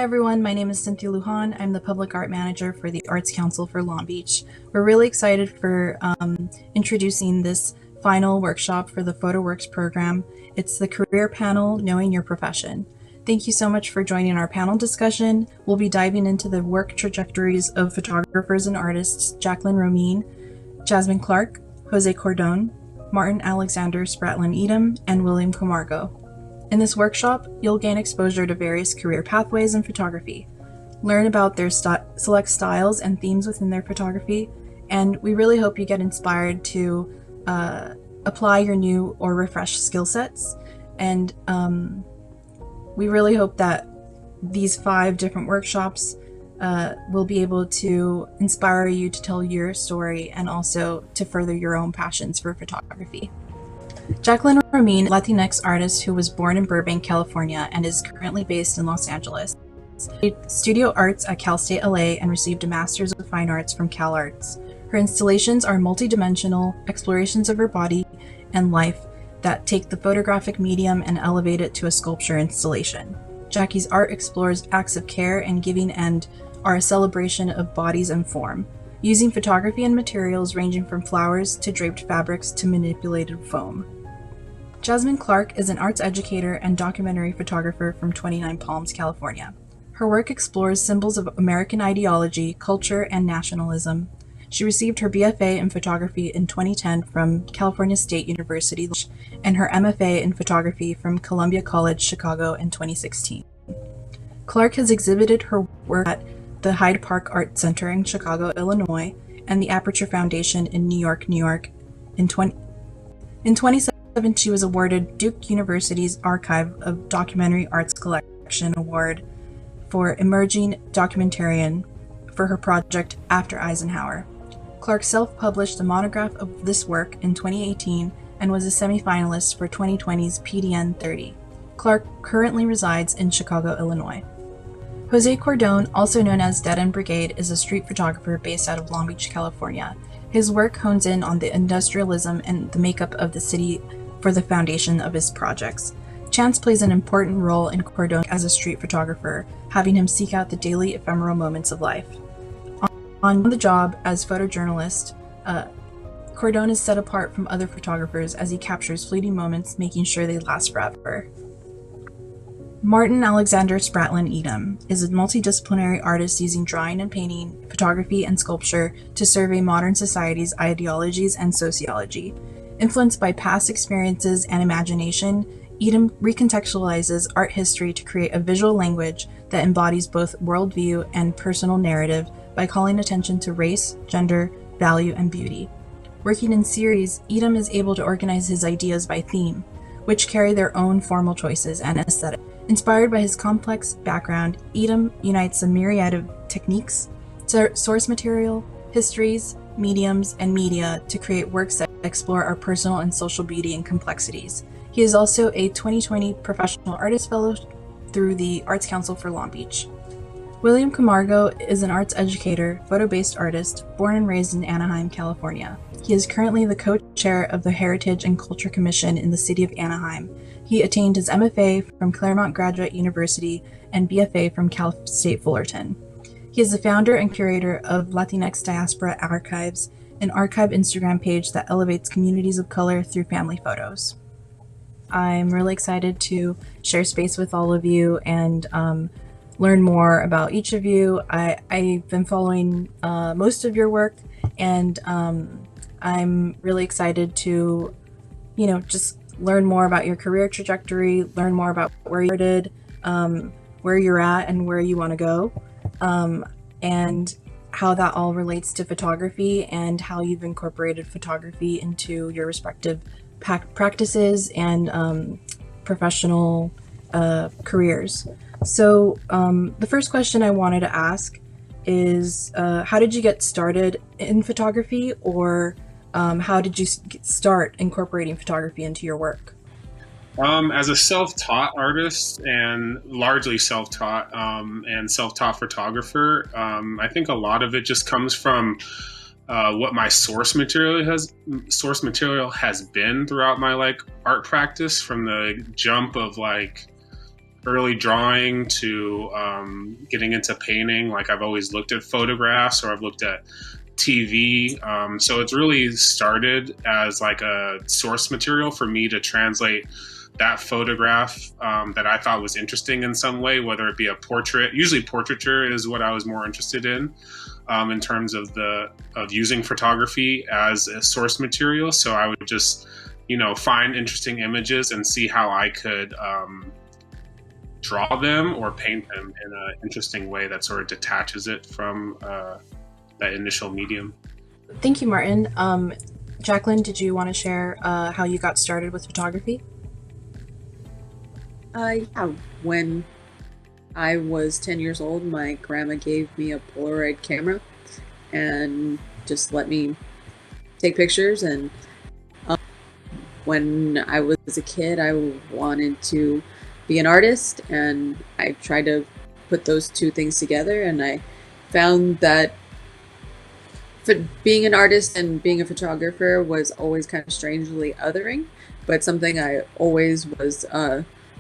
Hi everyone, my name is Cynthia Lujan. I'm the Public Art Manager for the Arts Council for Long Beach. We're really excited for introducing this final workshop for the PhotoWorks program. It's the career panel, Knowing Your Profession. Thank you so much for joining our panel discussion. We'll be diving into the work trajectories of photographers and artists Jaklin Romine, Jasmine Clark, Jose Cordon, Martin Alexander Spratlin Etem, and William Camargo. In this workshop, you'll gain exposure to various career pathways in photography, learn about their select styles and themes within their photography, and we really hope you get inspired to apply your new or refreshed skill sets. And we really hope that these 5 different workshops will be able to inspire you to tell your story and also to further your own passions for photography. Jaklin Romine, a Latinx artist who was born in Burbank, California, and is currently based in Los Angeles, studied studio arts at Cal State LA and received a Master's of Fine Arts from Cal Arts. Her installations are multidimensional explorations of her body and life that take the photographic medium and elevate it to a sculpture installation. Jackie's art explores acts of care and giving and are a celebration of bodies and form, using photography and materials ranging from flowers to draped fabrics to manipulated foam. Jasmine Clark is an arts educator and documentary photographer from 29 Palms, California. Her work explores symbols of American ideology, culture, and nationalism. She received her BFA in photography in 2010 from California State University and her MFA in photography from Columbia College Chicago in 2016. Clark has exhibited her work at the Hyde Park Art Center in Chicago, Illinois, and the Aperture Foundation in New York. In 2017, she was awarded Duke University's Archive of Documentary Arts Collection Award for Emerging Documentarian for her project After Eisenhower. Clark self-published a monograph of this work in 2018 and was a semi-finalist for 2020's PDN 30. Clark currently resides in Chicago, Illinois. Jose Cordon, also known as Dead End Brigade, is a street photographer based out of Long Beach, California. His work hones in on the industrialism and the makeup of the city for the foundation of his projects. Chance plays an important role in Cordon as a street photographer, having him seek out the daily ephemeral moments of life. On the job as photojournalist, Cordon is set apart from other photographers as he captures fleeting moments, making sure they last forever. Martin Alexander Spratlin Etem is a multidisciplinary artist using drawing and painting, photography, and sculpture to survey modern society's ideologies and sociology. Influenced by past experiences and imagination, Etem recontextualizes art history to create a visual language that embodies both worldview and personal narrative by calling attention to race, gender, value, and beauty. Working in series, Etem is able to organize his ideas by theme, which carry their own formal choices and aesthetic. Inspired by his complex background, Etem unites a myriad of techniques, source material, histories, mediums, and media to create works that explore our personal and social beauty and complexities. He is also a 2020 Professional Artist Fellow through the Arts Council for Long Beach. William Camargo is an arts educator, photo-based artist, born and raised in Anaheim, California. He is currently the co-chair of the Heritage and Culture Commission in the city of Anaheim. He attained his MFA from Claremont Graduate University and BFA from Cal State Fullerton. He is the founder and curator of Latinx Diaspora Archives, an archive Instagram page that elevates communities of color through family photos. I'm really excited to share space with all of you and learn more about each of you. I've been following most of your work, and I'm really excited to, just learn more about your career trajectory, learn more about where you started, where you're at, and where you want to go, and how that all relates to photography and how you've incorporated photography into your respective practices and professional careers. So the first question I wanted to ask is, how did you get started in photography, or how did you start incorporating photography into your work? As a self-taught artist and largely self-taught and self-taught photographer, I think a lot of it just comes from what my source material has been throughout my art practice, from the jump of early drawing to getting into painting. Like I've always looked at photographs or I've looked at TV. So it's really started as like a source material for me to translate that photograph that I thought was interesting in some way, whether it be a portrait. Usually portraiture is what I was more interested in terms of using photography as a source material. So I would just, find interesting images and see how I could draw them or paint them in an interesting way that sort of detaches it from that initial medium. Thank you, Martin. Jaklin, did you want to share how you got started with photography? Yeah, when I was 10 years old, my grandma gave me a Polaroid camera and just let me take pictures. And when I was a kid, I wanted to be an artist, and I tried to put those two things together, and I found that being an artist and being a photographer was always kind of strangely othering, but something I always was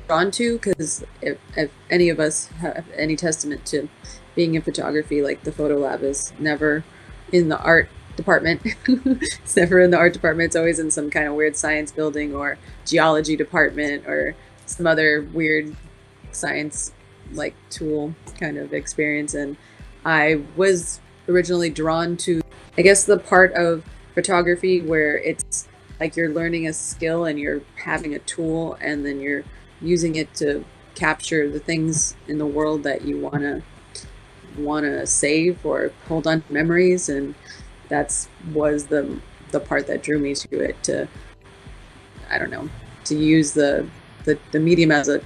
drawn to, because if any of us have any testament to being in photography, like the photo lab is never in the art department. It's never in the art department. It's always in some kind of weird science building or geology department or some other weird science like tool kind of experience. And I was originally drawn to, I guess, the part of photography where it's like you're learning a skill and you're having a tool and then you're using it to capture the things in the world that you want to save or hold on to memories. And that's was the part that drew me to it, to use the medium as a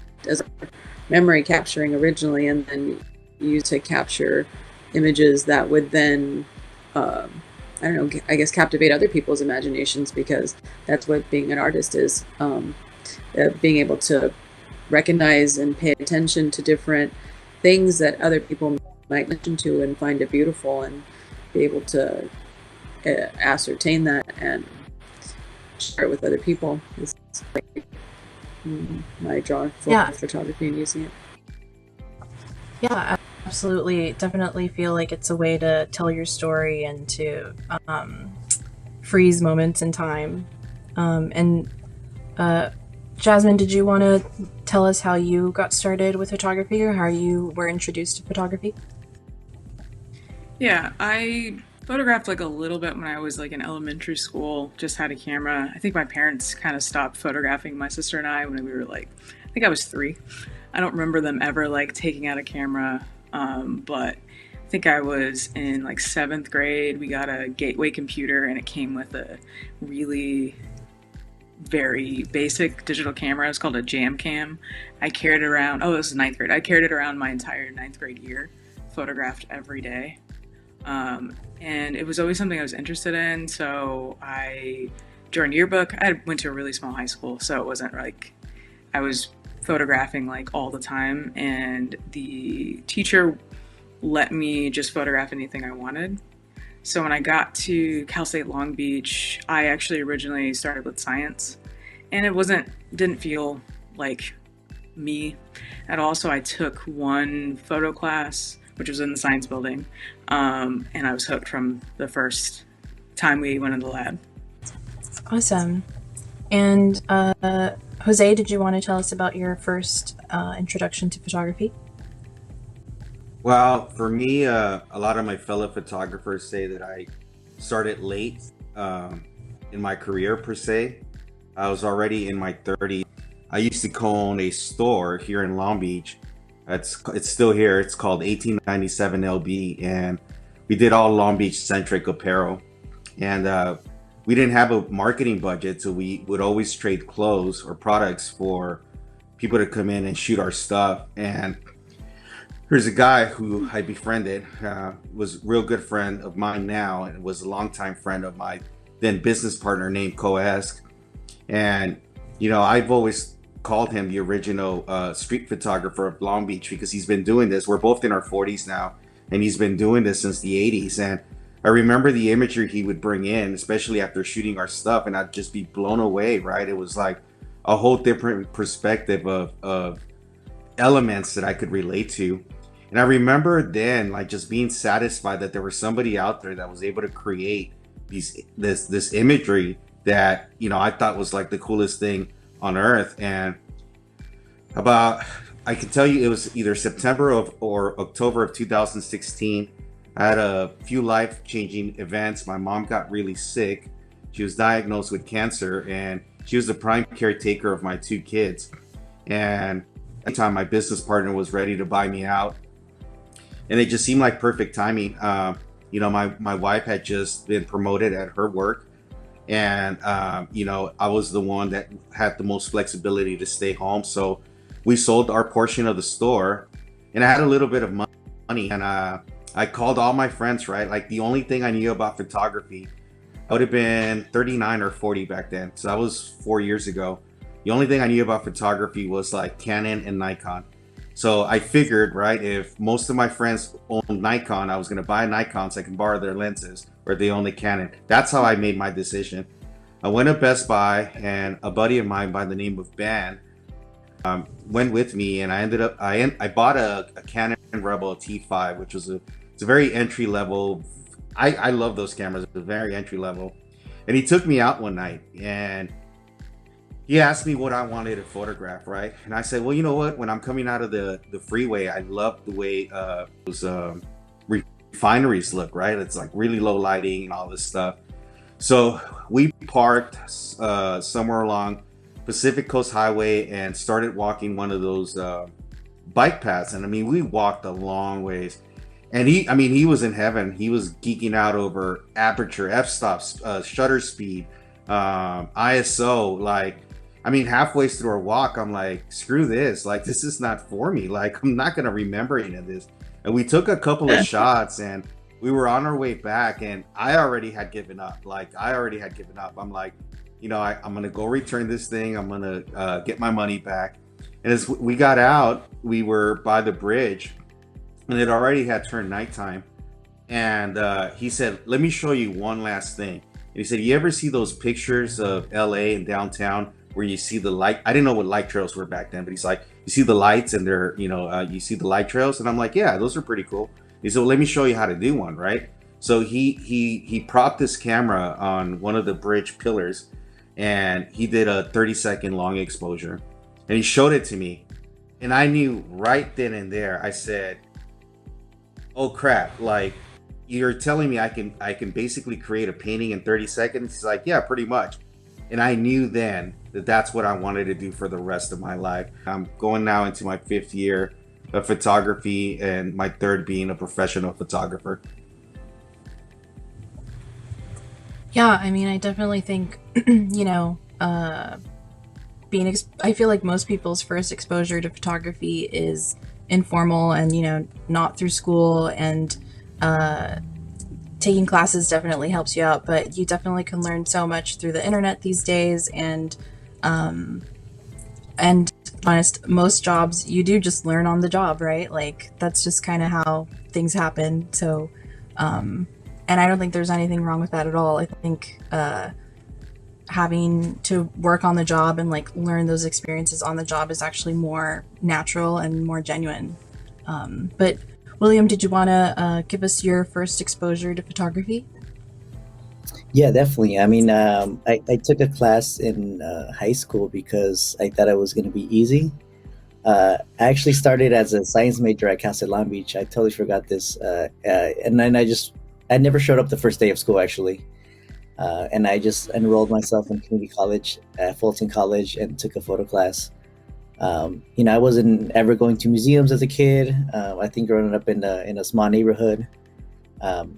memory capturing originally, and then use to capture images that would then I guess captivate other people's imaginations, because that's what being an artist is, being able to recognize and pay attention to different things that other people might listen to and find it beautiful, and be able to ascertain that and share it with other people. It's like my draw for photography and using it. Yeah, absolutely. Definitely feel like it's a way to tell your story and to freeze moments in time. Jasmine, did you want to tell us how you got started with photography, or how you were introduced to photography? Yeah, I photographed like a little bit when I was like in elementary school, just had a camera. I think my parents kind of stopped photographing my sister and I when we were like, I think I was 3. I don't remember them ever like taking out a camera, but I think I was in like 7th grade. We got a Gateway computer and it came with a really very basic digital camera. It's called a Jam Cam. I carried it around, it was 9th grade. I carried it around my entire 9th grade year, photographed every day. And it was always something I was interested in. So during yearbook, I went to a really small high school, so it wasn't like I was photographing like all the time. And the teacher let me just photograph anything I wanted. So when I got to Cal State Long Beach, I actually originally started with science, and it didn't feel like me at all. So I took one photo class, which was in the science building, and I was hooked from the first time we went in the lab. Awesome. And Jose, did you want to tell us about your first introduction to photography? Well, for me, a lot of my fellow photographers say that I started late in my career, per se. I was already in my 30s. I used to co-own a store here in Long Beach. It's still here. It's called 1897 LB, and we did all Long Beach centric apparel. And we didn't have a marketing budget, so we would always trade clothes or products for people to come in and shoot our stuff. And there's a guy who I befriended, was a real good friend of mine now, and was a longtime friend of my then business partner named Coesk. And I've always called him the original street photographer of Long Beach, because he's been doing this. We're both in our 40s now, and he's been doing this since the 80s. And I remember the imagery he would bring in, especially after shooting our stuff, and I'd just be blown away, right? It was like a whole different perspective of elements that I could relate to. And I remember then like just being satisfied that there was somebody out there that was able to create this imagery that, you know, I thought was like the coolest thing on earth. And about, I can tell you it was either September of or October of 2016. I had a few life-changing events. My mom got really sick. She was diagnosed with cancer, and she was the prime caretaker of my two kids. And at the time, my business partner was ready to buy me out, and it just seemed like perfect timing. You know, my wife had just been promoted at her work, and you know, I was the one that had the most flexibility to stay home. So we sold our portion of the store, and I had a little bit of money, and I called all my friends, right? Like the only thing I knew about photography, I would have been 39 or 40 back then. So that was 4 years ago. The only thing I knew about photography was like Canon and Nikon. So I figured, right, if most of my friends owned Nikon, I was going to buy a Nikon so I can borrow their lenses, or they own the Canon. That's how I made my decision. I went to Best Buy, and a buddy of mine by the name of Ben went with me, and I bought a Canon Rebel T5, which was it's a very entry level. I love those cameras. It's very entry level. And he took me out one night, and he asked me what I wanted to photograph, right? And I said, well, you know what? When I'm coming out of the freeway, I love the way those refineries look, right? It's like really low lighting and all this stuff. So we parked somewhere along Pacific Coast Highway and started walking one of those bike paths. And I mean, we walked a long ways. And he was in heaven. He was geeking out over aperture, f-stops, shutter speed, ISO. Like, I mean, halfway through our walk, I'm like, screw this. Like, this is not for me. Like, I'm not going to remember any of this. And we took a couple of shots, and we were on our way back, and I already had given up. I'm like, you know, I'm going to go return this thing. I'm going to get my money back. And as we got out, we were by the bridge, and it already had turned nighttime. And he said, let me show you one last thing. And he said, you ever see those pictures of LA and downtown where you see the light? I didn't know what light trails were back then, but he's like, you see the lights and they're, you know, you see the light trails. And I'm like, yeah, those are pretty cool. He said, well, let me show you how to do one, right? So he propped his camera on one of the bridge pillars, and he did a 30-second long exposure. And he showed it to me. And I knew right then and there, I said, oh crap, like, you're telling me I can basically create a painting in 30 seconds? He's like, yeah, pretty much. And I knew then that that's what I wanted to do for the rest of my life. I'm going now into my 5th year of photography, and my 3rd being a professional photographer. Yeah, I mean, I definitely think, you know, I feel like most people's first exposure to photography is informal and, you know, not through school, and taking classes definitely helps you out, but you definitely can learn so much through the internet these days. And honest, most jobs you do just learn on the job, right? Like, that's just kind of how things happen. So and I don't think there's anything wrong with that at all. I think having to work on the job and like learn those experiences on the job is actually more natural and more genuine. But William, did you want to give us your first exposure to photography? Yeah, definitely. I mean, I took a class in high school because I thought it was going to be easy. I actually started as a science major at Cal State Long Beach. I totally forgot this. And then I never showed up the first day of school, actually. And I just enrolled myself in community college at Fulton College and took a photo class. You know, I wasn't ever going to museums as a kid. I think growing up in a small neighborhood,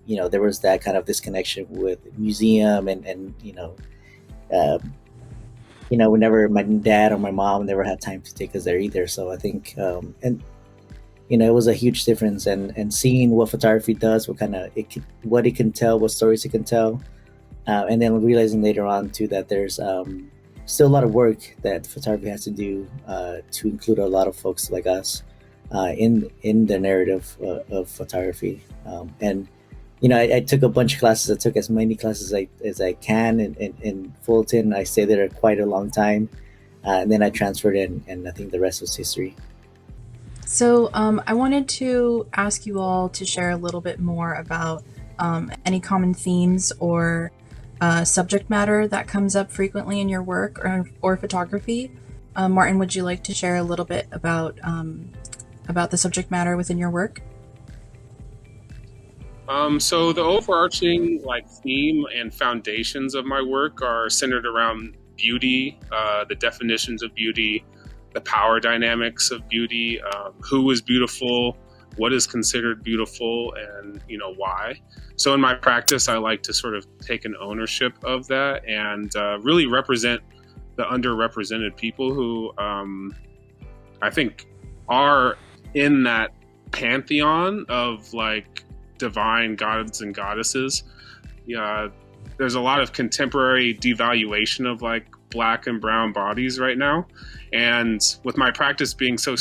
you know, there was that kind of disconnection with museum and whenever my dad or my mom never had time to take us there either. So I think, and you know, it was a huge difference, and seeing what photography does, what it can tell, what stories it can tell, and then realizing later on too that there's still a lot of work that photography has to do to include a lot of folks like us in the narrative of photography. And you know, I took a bunch of classes. I took as many classes as I can in Fulton. I stayed there quite a long time, and then I transferred in, and I think the rest was history. So, I wanted to ask you all to share a little bit more about any common themes or subject matter that comes up frequently in your work or photography. Martin, would you like to share a little bit about the subject matter within your work? So the overarching theme and foundations of my work are centered around beauty, the definitions of beauty, the power dynamics of beauty, who is beautiful, what is considered beautiful, and why. So in my practice, I like to sort of take an ownership of that and really represent the underrepresented people who I think are in that pantheon of divine gods and goddesses. Yeah, there's a lot of contemporary devaluation of black and brown bodies right now, and with my practice being so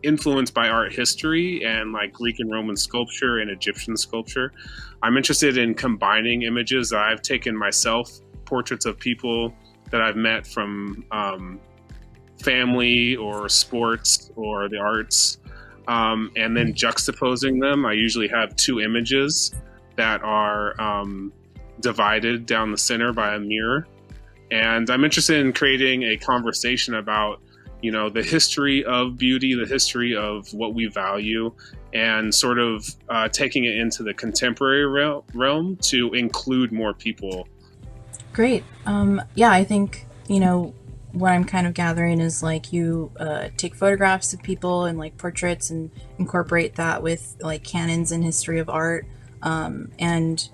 influenced by art history and Greek and Roman sculpture and Egyptian sculpture, I'm interested in combining images that I've taken myself, portraits of people that I've met from family or sports or the arts, and then juxtaposing them. I usually have two images that are divided down the center by a mirror. And I'm interested in creating a conversation about, the history of beauty, the history of what we value, and sort of taking it into the contemporary realm to include more people. Great. Yeah, I think, what I'm kind of gathering is you take photographs of people and portraits and incorporate that with canons and history of art, and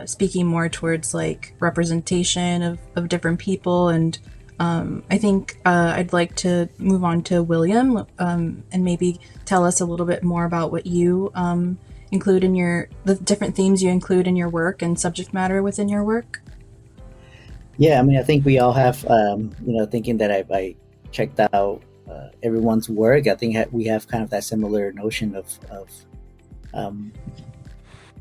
speaking more towards representation of different people. And I think I'd like to move on to William, and maybe tell us a little bit more about what you include in the different themes you include in your work and subject matter within your work. Yeah, I mean, I think we all have, thinking that I checked out everyone's work. I think we have kind of that similar notion of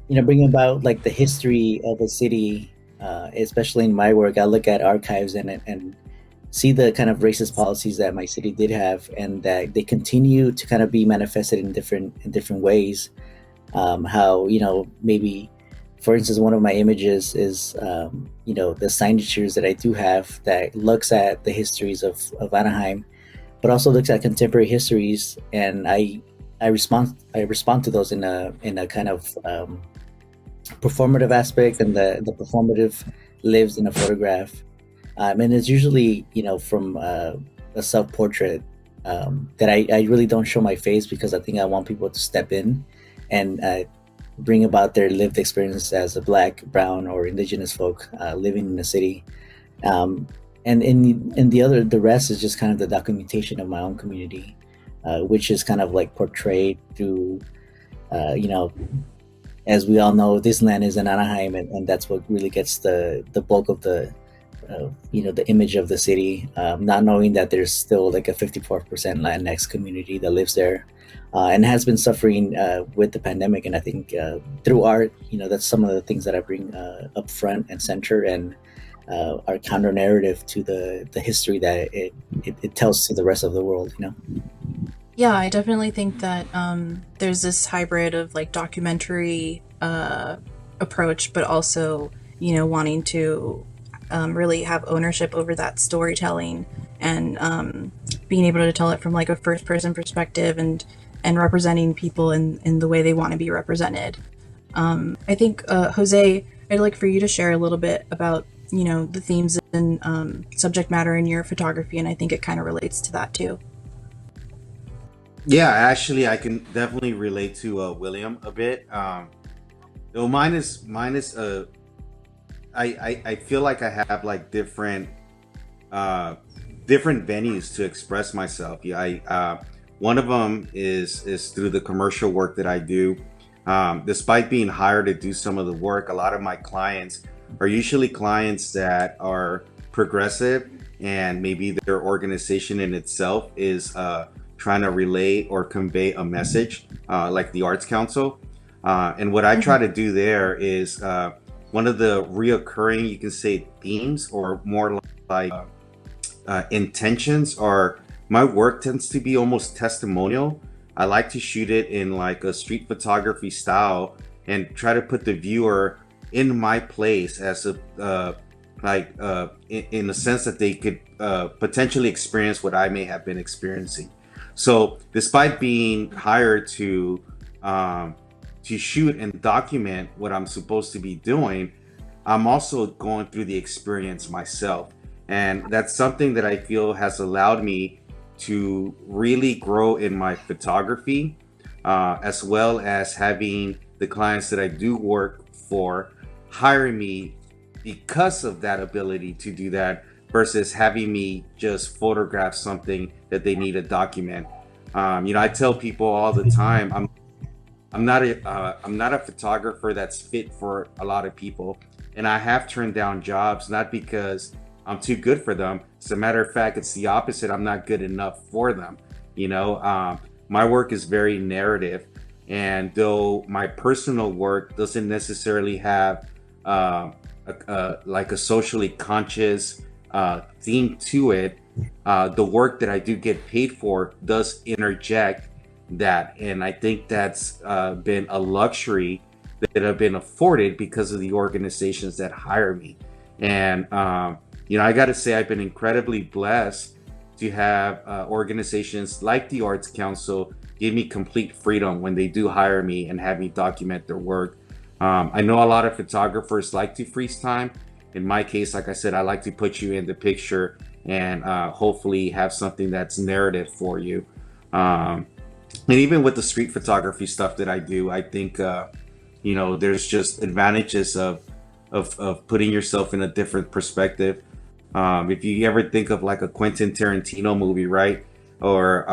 bringing about the history of a city. Especially in my work, I look at archives and see the kind of racist policies that my city did have, and that they continue to kind of be manifested in different ways. How maybe. For instance, one of my images is, the signatures that I do have that looks at the histories of Anaheim, but also looks at contemporary histories, and I respond to those in a kind of performative aspect, and the performative lives in a photograph, and it's usually from a self-portrait that I really don't show my face, because I think I want people to step in and bring about their lived experience as a Black, brown, or indigenous folk living in the city. And in the rest is just kind of the documentation of my own community, which is kind of portrayed through, as we all know, this land is in Anaheim, and that's what really gets the bulk of the image of the city, not knowing that there's still a 54% Latinx community that lives there. And has been suffering with the pandemic. And I think through art, that's some of the things that I bring up front and center, and our counter narrative to the history that it tells to the rest of the world. Yeah, I definitely think that there's this hybrid of documentary approach, but also wanting to really have ownership over that storytelling, and being able to tell it from a first person perspective, and representing people in the way they want to be represented. I think, Jose, I'd like for you to share a little bit about, the themes and subject matter in your photography, and I think it kind of relates to that too. Yeah, actually, I can definitely relate to William a bit. Though mine is I feel like I have different venues to express myself. Yeah, one of them is through the commercial work that I do. Despite being hired to do some of the work, a lot of my clients are usually clients that are progressive, and maybe their organization in itself is trying to relay or convey a message, like the Arts Council. And what I try to do there is one of the reoccurring, you can say, themes, or more like intentions, are my work tends to be almost testimonial. I like to shoot it in like a street photography style and try to put the viewer in my place as a in the sense that they could potentially experience what I may have been experiencing. So despite being hired to shoot and document what I'm supposed to be doing, I'm also going through the experience myself. And that's something that I feel has allowed me to really grow in my photography, as well as having the clients that I do work for hire me because of that ability to do that versus having me just photograph something that they need to document. I tell people all the time, I'm not a photographer that's fit for a lot of people, and I have turned down jobs not because I'm too good for them. As a matter of fact, it's the opposite. I'm not good enough for them. My work is very narrative, and though my personal work doesn't necessarily have like a socially conscious theme to it, the work that I do get paid for does interject that, and I think that's been a luxury that I've been afforded because of the organizations that hire me. And I got to say, I've been incredibly blessed to have organizations like the Arts Council give me complete freedom when they do hire me and have me document their work. I know a lot of photographers like to freeze time. In my case, like I said, I like to put you in the picture and hopefully have something that's narrative for you. And even with the street photography stuff that I do, I think there's just advantages of putting yourself in a different perspective. If you ever think of like a Quentin Tarantino movie, right, or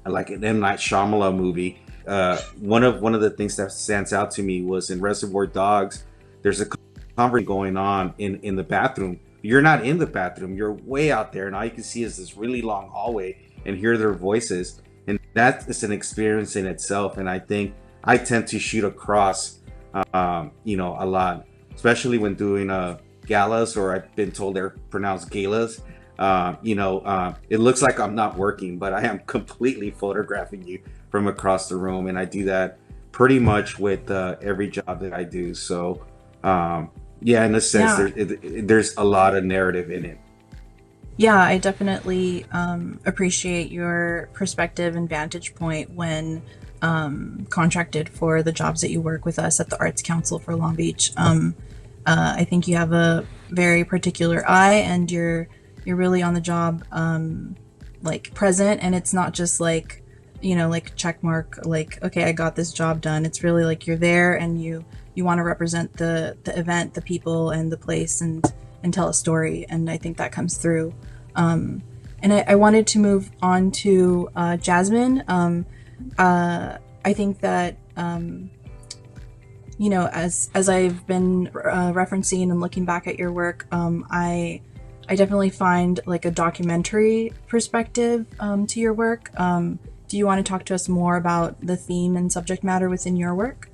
like an M. Night Shyamalan movie, one of the things that stands out to me was in Reservoir Dogs. There's a conversation going on in the bathroom. You're not in the bathroom; you're way out there, and all you can see is this really long hallway and hear their voices. And that is an experience in itself. And I think I tend to shoot across, a lot, especially when doing galas, or I've been told they're pronounced galas. It looks like I'm not working, but I am completely photographing you from across the room. And I do that pretty much with every job that I do. So, in a sense, there's a lot of narrative in it. Yeah, I definitely appreciate your perspective and vantage point when contracted for the jobs that you work with us at the Arts Council for Long Beach. I think you have a very particular eye, and you're really on the job, like present, and it's not just like, like check mark, like, okay, I got this job done. It's really like you're there, and you want to represent the event, the people, and the place, and tell a story. And I think that comes through. And I wanted to move on to Jasmine. I think that as I've been referencing and looking back at your work, I definitely find like a documentary perspective to your work. Do you want to talk to us more about the theme and subject matter within your work?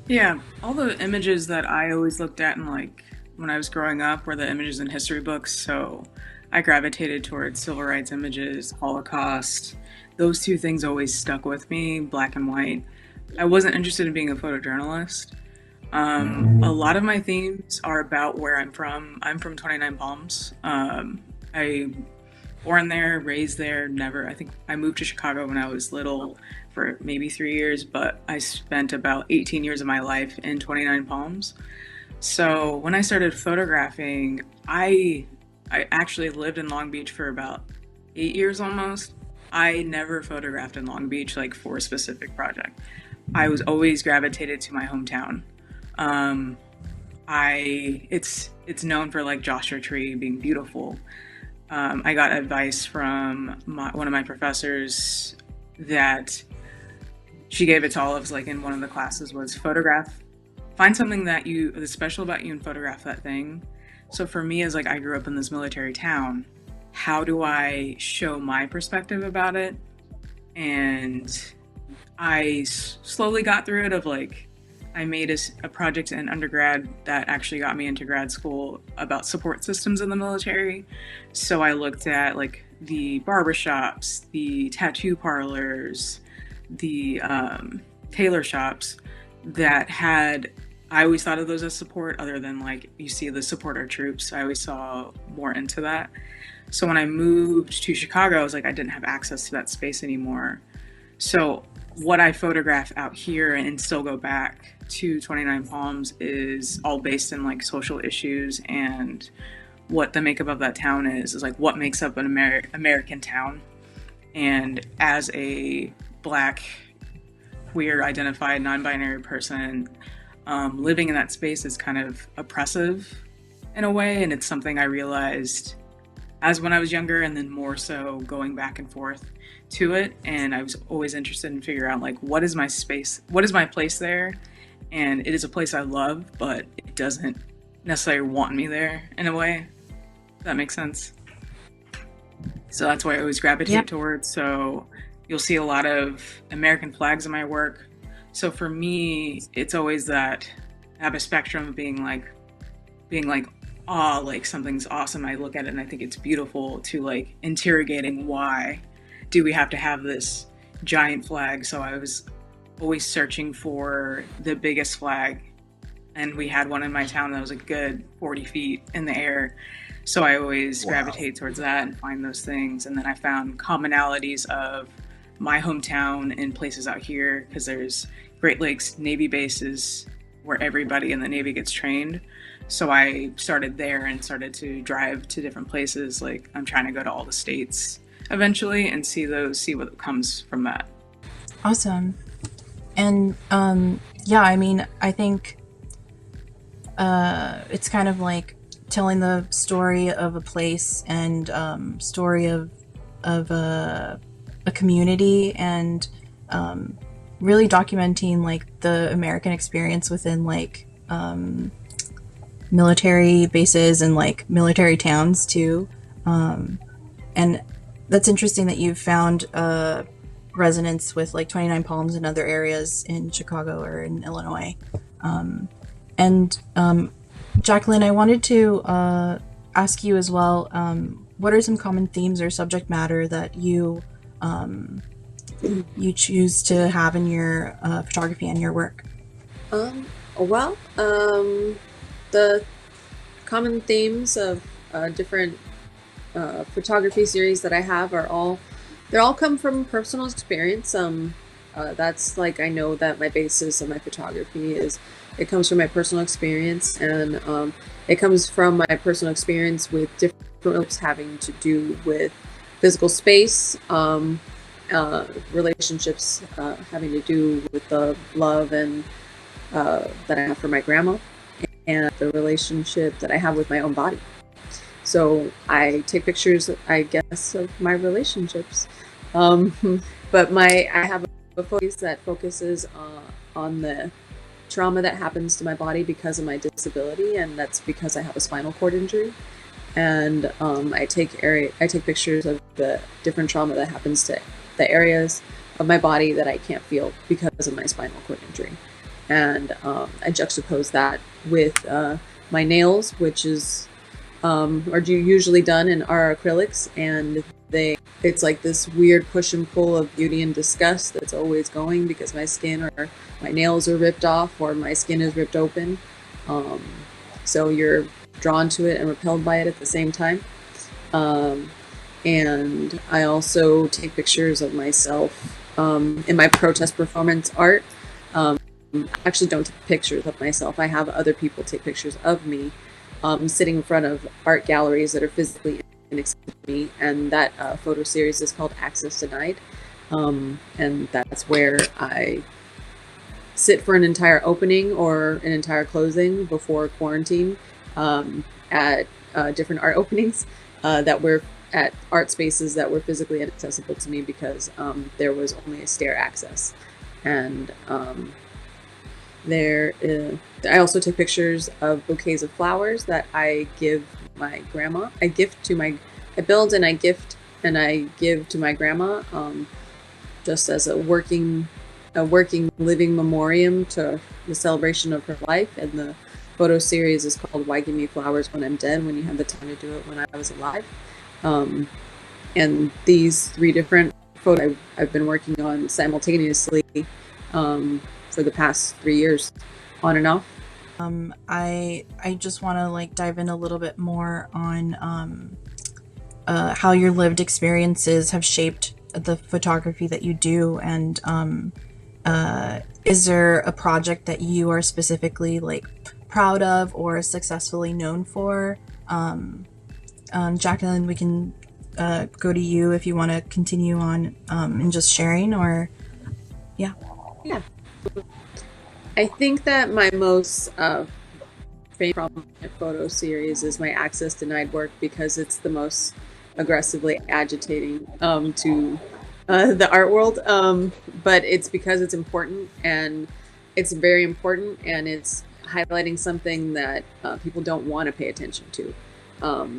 Yeah, all the images that I always looked at in like when I was growing up were the images in history books. So I gravitated towards civil rights images, Holocaust. Those two things always stuck with me, black and white. I wasn't interested in being a photojournalist. A lot of my themes are about where I'm from. I'm from 29 Palms. I born there, raised there, I think I moved to Chicago when I was little for maybe 3 years, but I spent about 18 years of my life in 29 Palms. So when I started photographing, I actually lived in Long Beach for about 8 years almost. I never photographed in Long Beach like for a specific project. I was always gravitated to my hometown. It's known for like Joshua Tree being beautiful. I got advice from one of my professors that she gave it to all of us, like in one of the classes, was find something that's special about you and photograph that thing. So for me, as like I grew up in this military town, how do I show my perspective about it? And I slowly got through it of like, I made a project in undergrad that actually got me into grad school about support systems in the military. So I looked at like the barbershops, the tattoo parlors, the tailor shops that had, I always thought of those as support, other than like you see the support our troops. I always saw more into that. So when I moved to Chicago, I was like, I didn't have access to that space anymore. So what I photograph out here and still go back to 29 Palms is all based in like social issues and what the makeup of that town is like what makes up an American town. And as a Black, queer, identified, non-binary person, living in that space is kind of oppressive in a way. And it's something I realized as when I was younger, and then more so going back and forth to it. And I was always interested in figuring out like, what is my space? What is my place there? And it is a place I love, but it doesn't necessarily want me there in a way. Does that make sense? So that's why I always gravitate towards. So you'll see a lot of American flags in my work. So for me, it's always that I have a spectrum of being like, oh, like something's awesome. I look at it and I think it's beautiful, to like interrogating why do we have to have this giant flag. So I was always searching for the biggest flag, and we had one in my town that was a good 40 feet in the air. So I always gravitate towards that and find those things. And then I found commonalities of my hometown and places out here, because there's Great Lakes Navy bases where everybody in the Navy gets trained. So I started there and started to drive to different places. Like I'm trying to go to all the states eventually and see what comes from that. Awesome. And I mean, I think it's kind of like telling the story of a place and story of a community, and really documenting like the American experience within like military bases and like military towns too. And that's interesting that you've found resonance with like 29 Palms and other areas in Chicago or in Illinois. Jaklin, I wanted to ask you as well, what are some common themes or subject matter that you choose to have in your photography and your work? The common themes of different photography series that I have they all come from personal experience. That's like, I know that my basis of my photography it comes from my personal experience, and it comes from my personal experience with different groups having to do with physical space, relationships having to do with the love and that I have for my grandma, and the relationship that I have with my own body. So I take pictures, I guess, of my relationships. But I have a focus that focuses on the trauma that happens to my body because of my disability, and that's because I have a spinal cord injury. And I take pictures of the different trauma that happens to the areas of my body that I can't feel because of my spinal cord injury. And I juxtapose that with my nails, which are usually done in our acrylics, and it's like this weird push and pull of beauty and disgust that's always going, because my skin or my nails are ripped off or my skin is ripped open. So you're drawn to it and repelled by it at the same time. And I also take pictures of myself in my protest performance art. I actually don't take pictures of myself. I have other people take pictures of me sitting in front of art galleries that are physically inaccessible to me. And that photo series is called Access Denied. And that's where I sit for an entire opening or an entire closing before quarantine at different art openings that were at art spaces that were physically inaccessible to me because there was only a stair access. And I also take pictures of bouquets of flowers that I give my grandma. I build and I gift and I give to my grandma just as a working a working living memoriam to the celebration of her life, and the photo series is called Why Give Me Flowers When I'm Dead, When You Had the Time to Do It When I Was Alive. And these 3 different photos I've been working on simultaneously for the past 3 years, on and off. I just want to like dive in a little bit more on how your lived experiences have shaped the photography that you do, and is there a project that you are specifically like proud of or successfully known for? Jaklin, we can go to you if you want to continue on and just sharing, or yeah. I think that my most famous photo series is my Access Denied work, because it's the most aggressively agitating to the art world. But it's because it's important, and it's very important, and it's highlighting something that people don't want to pay attention to,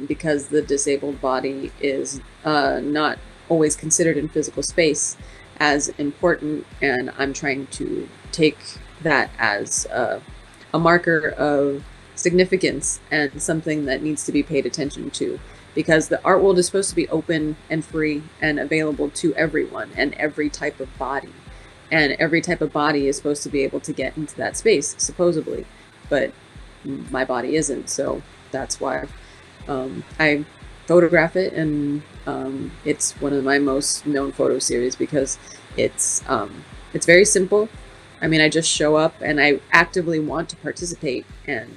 because the disabled body is not always considered in physical space as important, and I'm trying to take that as a marker of significance and something that needs to be paid attention to, because the art world is supposed to be open and free and available to everyone and every type of body, and every type of body is supposed to be able to get into that space, supposedly, but my body isn't. So that's why I photograph it, and it's one of my most known photo series, because it's very simple. I mean, I just show up and I actively want to participate, and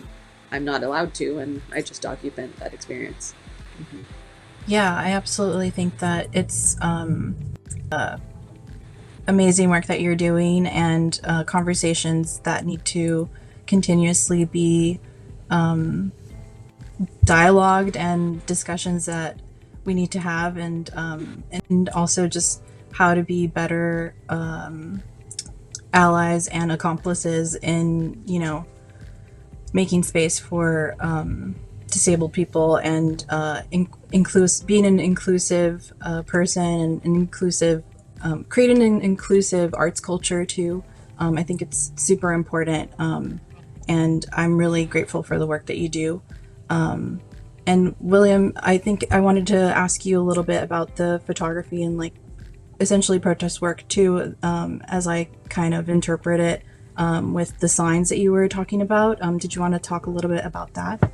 I'm not allowed to, and I just document that experience. Mm-hmm. Yeah, I absolutely think that it's amazing work that you're doing, and conversations that need to continuously be dialogued, and discussions that we need to have, and also just how to be better allies and accomplices in, you know, making space for disabled people, and being an inclusive person, and an inclusive creating an inclusive arts culture too. I think it's super important, and I'm really grateful for the work that you do. And William, I think I wanted to ask you a little bit about the photography and like essentially protest work too, as I kind of interpret it with the signs that you were talking about. Did you want to talk a little bit about that?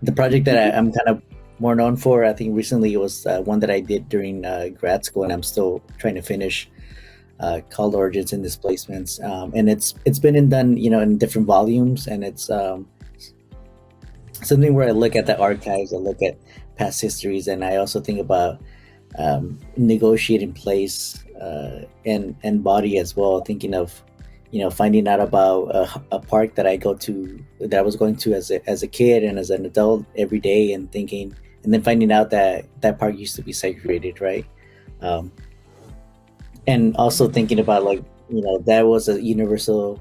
The project that I'm kind of more known for, I think recently, it was one that I did during grad school, and I'm still trying to finish, called Origins and Displacements. And it's been done, you know, in different volumes, and it's something where I look at the archives, I look at past histories, and I also think about negotiating place and body as well, thinking of, you know, finding out about a park that I was going to as a kid and as an adult every day, and thinking, and then finding out that that park used to be segregated, right? And also thinking about, like, you know, that was a universal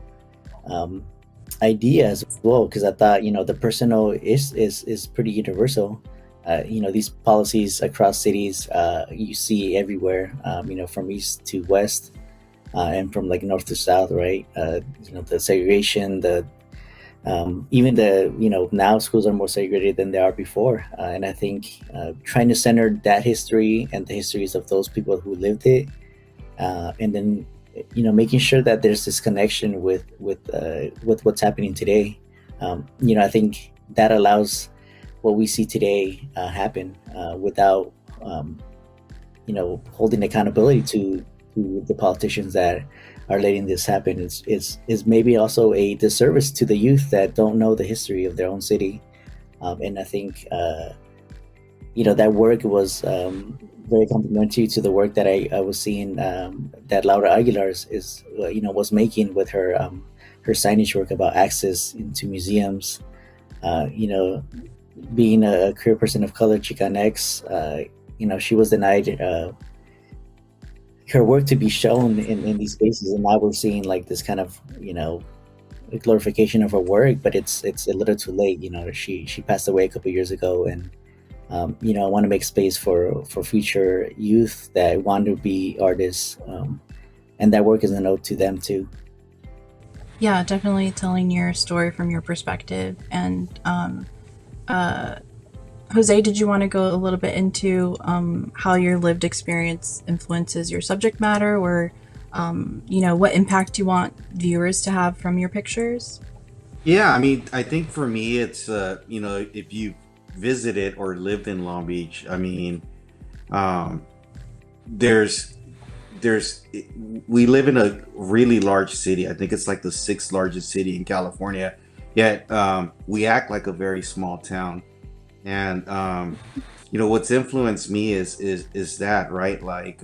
idea as well, because I thought, you know, the personal is pretty universal. You know, these policies across cities, you see everywhere, you know, from east to west, and from like north to south, right? You know, the segregation, even the, you know, now schools are more segregated than they are before. And I think trying to center that history and the histories of those people who lived it, and then, you know, making sure that there's this connection with what's happening today. You know, I think that allows what we see today happen without, you know, holding accountability to the politicians that are letting this happen. Is maybe also a disservice to the youth that don't know the history of their own city. And I think, you know, that work was very complimentary to the work that I was seeing that Laura Aguilar is you know, was making with her signage work about access into museums. You know, being a queer person of color, Chicanx, you know, she was denied her work to be shown in these spaces, and now we're seeing like this kind of, you know, glorification of her work, but it's a little too late. You know, she passed away a couple of years ago, and you know, I want to make space for future youth that want to be artists, and that work is an ode to them too. Yeah, definitely telling your story from your perspective. And Jose, did you want to go a little bit into how your lived experience influences your subject matter, or what impact you want viewers to have from your pictures? Yeah, I mean, I think for me, it's if you visited or lived in Long Beach, I mean, um, there's there's we live in a really large city. I think it's like the sixth largest city in California. Yet we act like a very small town. And what's influenced me is that, right? Like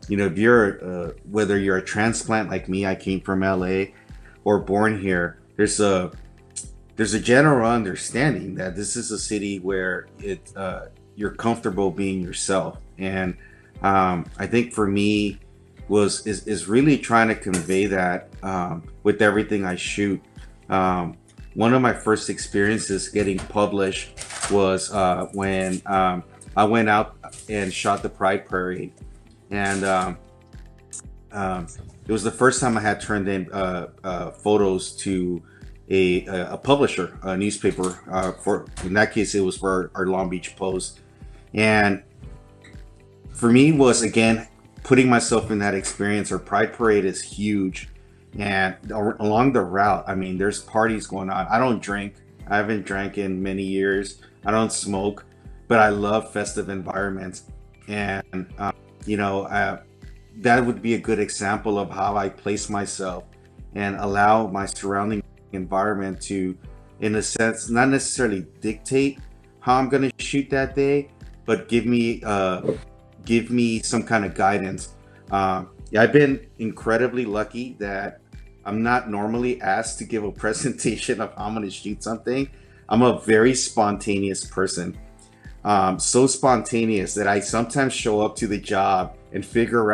if you're whether you're a transplant like me, I came from LA, or born here, there's a general understanding that this is a city where you're comfortable being yourself. And I think for me is really trying to convey that with everything I shoot. One of my first experiences getting published was when I went out and shot the Pride Parade, and it was the first time I had turned in photos to a publisher, a newspaper. For in that case, it was for our Long Beach Post, and for me was again putting myself in that experience. Our Pride Parade is huge. And along the route, I mean, there's parties going on. I don't drink. I haven't drank in many years. I don't smoke, but I love festive environments. And, that would be a good example of how I place myself and allow my surrounding environment to, in a sense, not necessarily dictate how I'm going to shoot that day, but give me some kind of guidance. I've been incredibly lucky that I'm not normally asked to give a presentation of how I'm going to shoot something. I'm a very spontaneous person. So spontaneous that I sometimes show up to the job and figure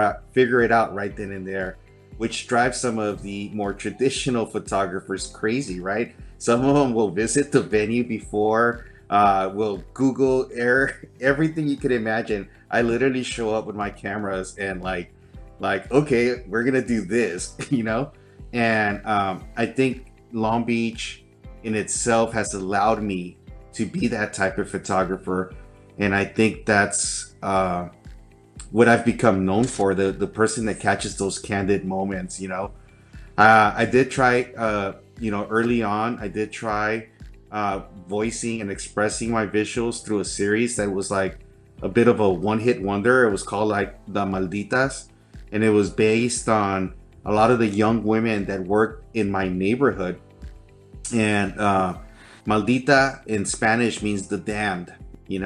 it out right then and there, which drives some of the more traditional photographers crazy, right? Some of them will visit the venue before, will Google everything you could imagine. I literally show up with my cameras and like, okay, we're gonna do this, And I think Long Beach in itself has allowed me to be that type of photographer, and I think that's what I've become known for, the person that catches those candid moments. I did try, early on, I did try voicing and expressing my visuals through a series that was like a bit of a one-hit wonder. It was called like The Malditas, and it was based on a lot of the young women that worked in my neighborhood. And Maldita in Spanish means the damned,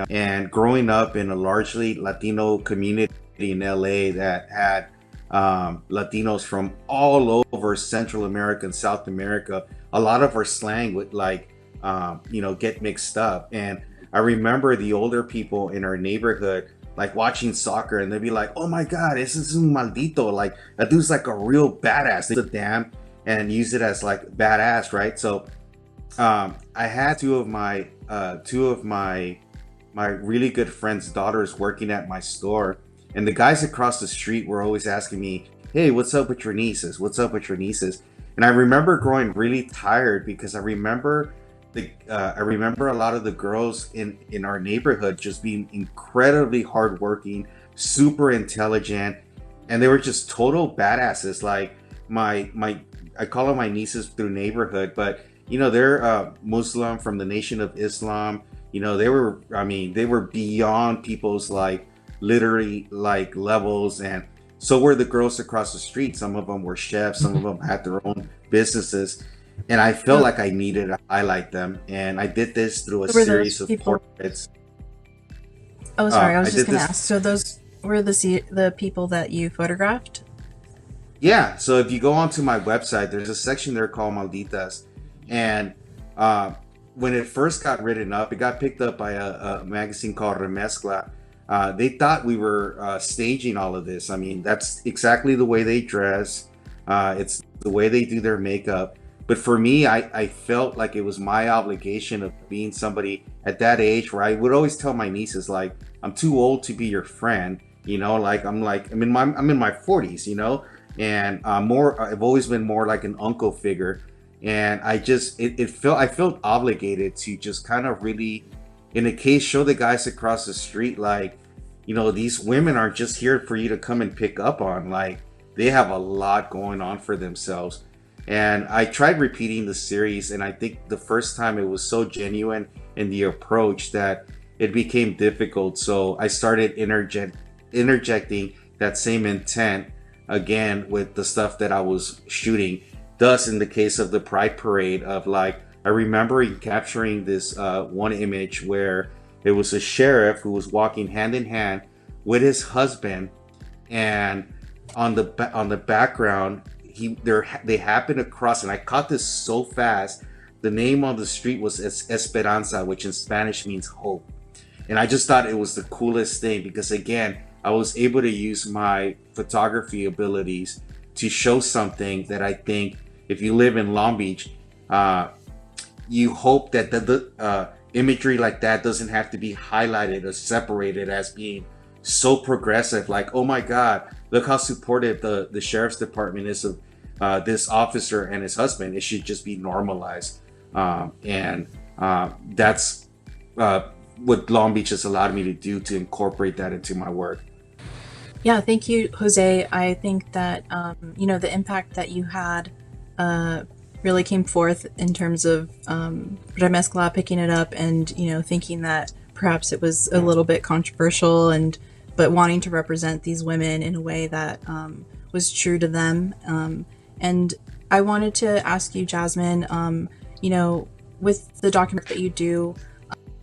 and growing up in a largely Latino community in LA that had Latinos from all over Central America and South America, a lot of our slang would get mixed up. And I remember the older people in our neighborhood like watching soccer, and they'd be like, "Oh my God, this is un maldito! Like that dude's like a real badass." They said "damn" and use it as like badass, right? So, I had two of my really good friends' daughters working at my store, and the guys across the street were always asking me, "Hey, what's up with your nieces? What's up with your nieces?" And I remember growing really tired because I remember a lot of the girls in our neighborhood just being incredibly hardworking, super intelligent, and they were just total badasses. Like I call them my nieces through neighborhood, but they're Muslim from the Nation of Islam. They were beyond people's like literally like levels, and so were the girls across the street. Some of them were chefs, some of them had their own businesses. And I felt like I needed to highlight them, and I did this through a series of portraits. Oh, sorry, I was just going to ask. So those were the people that you photographed? Yeah. So if you go onto my website, there's a section there called Malditas, and when it first got written up, it got picked up by a magazine called Remezcla. They thought we were staging all of this. I mean, that's exactly the way they dress. It's the way they do their makeup. But for me, I felt like it was my obligation of being somebody at that age where I would always tell my nieces, like, I'm too old to be your friend, like I'm in my 40s, and I've always been more like an uncle figure, and I felt obligated to just kind of really, in a case, show the guys across the street, like, these women aren't just here for you to come and pick up on. Like, they have a lot going on for themselves. And I tried repeating the series, and I think the first time it was so genuine in the approach that it became difficult. So I started interjecting that same intent again with the stuff that I was shooting. Thus, in the case of the Pride Parade, of like, I remember capturing this one image where it was a sheriff who was walking hand in hand with his husband, and on the background, they happened to cross, and I caught this so fast. The name on the street was Esperanza, which in Spanish means hope. And I just thought it was the coolest thing because, again, I was able to use my photography abilities to show something that I think, if you live in Long Beach, you hope that the imagery like that doesn't have to be highlighted or separated as being so progressive. Like, oh my God, look how supportive the sheriff's department is of this officer and his husband. It should just be normalized. And that's what Long Beach has allowed me to do, to incorporate that into my work. Yeah, thank you, Jose. I think that, the impact that you had really came forth in terms of Remezcla picking it up and, thinking that perhaps it was a little bit controversial, but wanting to represent these women in a way that was true to them. And I wanted to ask you, Jasmine, with the document that you do,